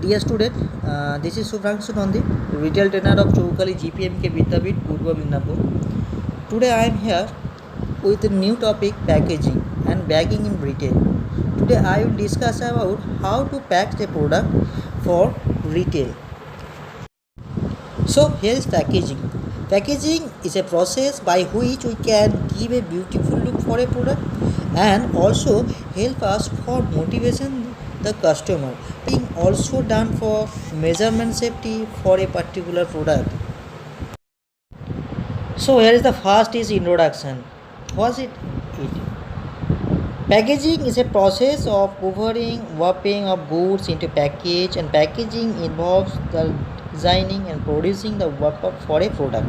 Dear student, this is Subhranshu Nandi, retail trainer of Choukali GPMK Vidyapit, Purba Midnapur. Today I am here with a new topic, packaging and bagging in retail. Today I will discuss about how to pack a product for retail. So here is packaging. Packaging is a process by which we can give a beautiful look for a product and also help us for motivation the customer. Being also done for measurement safety for a particular product. So here is the first is introduction. What's it? Packaging is a process of covering, wrapping of goods into package, and packaging involves the designing and producing the wrapper for a product.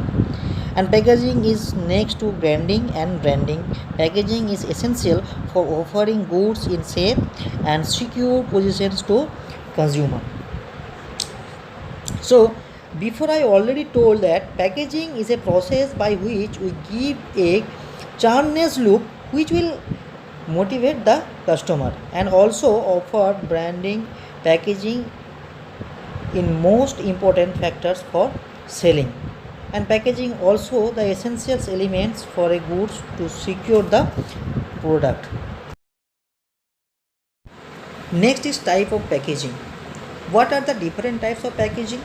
And packaging is next to branding and branding. Packaging is essential for offering goods in safe and secure positions to consumer. So before I already told that packaging is a process by which we give a charmless look which will motivate the customer, and also offer branding. Packaging in most important factors for selling, and packaging also the essential elements for a goods to secure the product. Next is type of packaging. What are the different types of packaging?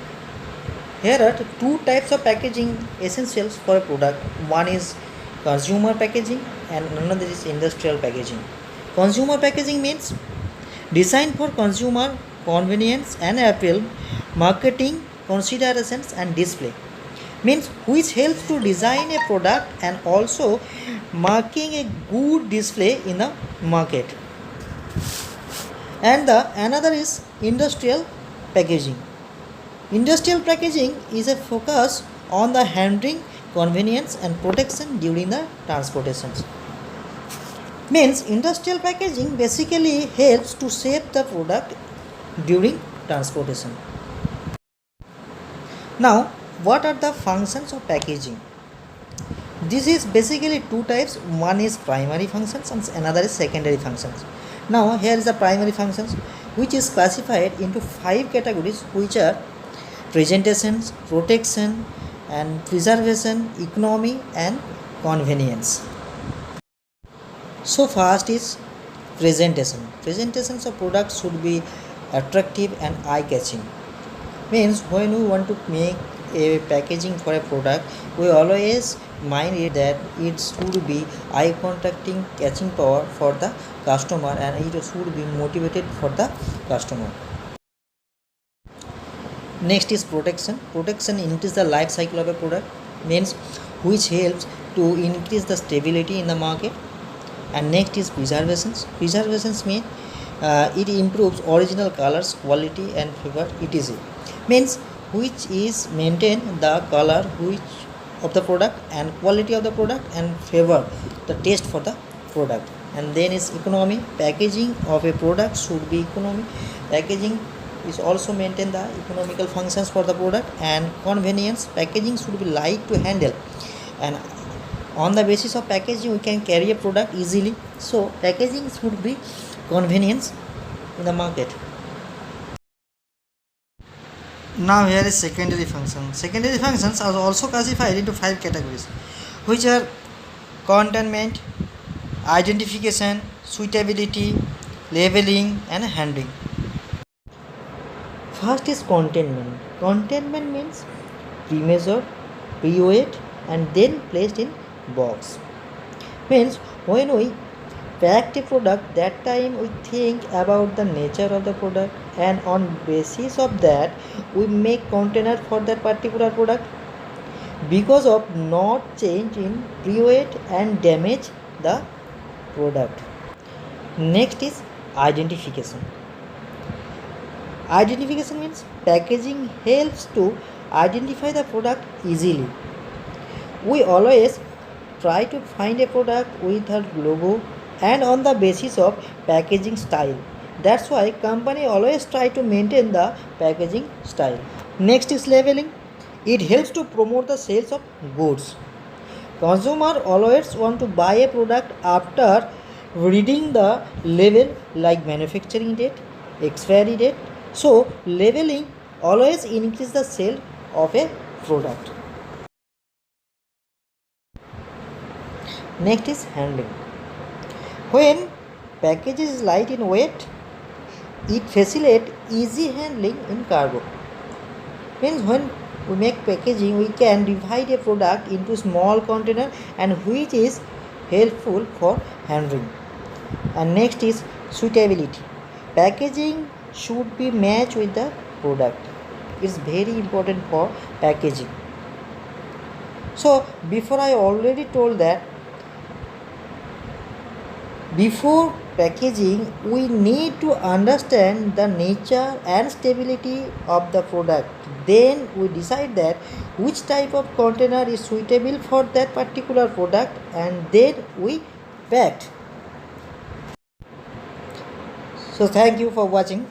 Here are two types of packaging essentials for a product. One is consumer packaging and another is industrial packaging. Consumer packaging means designed for consumer convenience and appeal, marketing considerations and display. Means which helps to design a product and also marking a good display in the market. And the another is industrial packaging. Industrial packaging is a focus on the handling, convenience and protection during the transportations. Means industrial packaging basically helps to save the product during transportation. Now, what are the functions of packaging? This is basically two types. One is primary functions and another is secondary functions. Now, here is the primary functions, which is classified into 5 categories, which are presentations, protection and preservation, economy and convenience. So first is presentation. Presentations of products should be attractive and eye-catching. Means when we want to make a packaging for a product, we always mind it that it should be eye contacting, catching power for the customer, and it should be motivated for the customer. Next is protection. Protection increases the life cycle of a product, means which helps to increase the stability in the market. And next is preservations. Preservations mean it improves original colors, quality and flavor etc. Means which is maintain the color which of the product and quality of the product and favor the taste for the product. And then is economy. Packaging of a product should be economy. Packaging is also maintain the economical functions for the product. And convenience. Packaging should be light to handle, and on the basis of packaging we can carry a product easily. So packaging should be convenience in the market. Now here is secondary function. Secondary functions are also classified into 5 categories, which are containment, identification, suitability, labeling and handling. First is containment. Containment means pre-measured, pre-weighed and then placed in box. Means when we pack a product, that time we think about the nature of the product, and on basis of that we make container for that particular product, because of not change in pre-weight and damage the product. Next is identification. Identification means packaging helps to identify the product easily. We always try to find a product with a logo and on the basis of packaging style. That's why company always try to maintain the packaging style. Next is labeling. It helps to promote the sales of goods. Consumer always want to buy a product after reading the label like manufacturing date, expiry date, So labeling always increase the sale of a product. Next is handling. When package is light in weight, it facilitates easy handling in cargo. Means when we make packaging, we can divide a product into small container and which is helpful for handling. And next is suitability. Packaging should be matched with the product. It's very important for packaging. So before I already told that before packaging we need to understand the nature and stability of the product. Then we decide that which type of container is suitable for that particular product, and then we packed. So thank you for watching.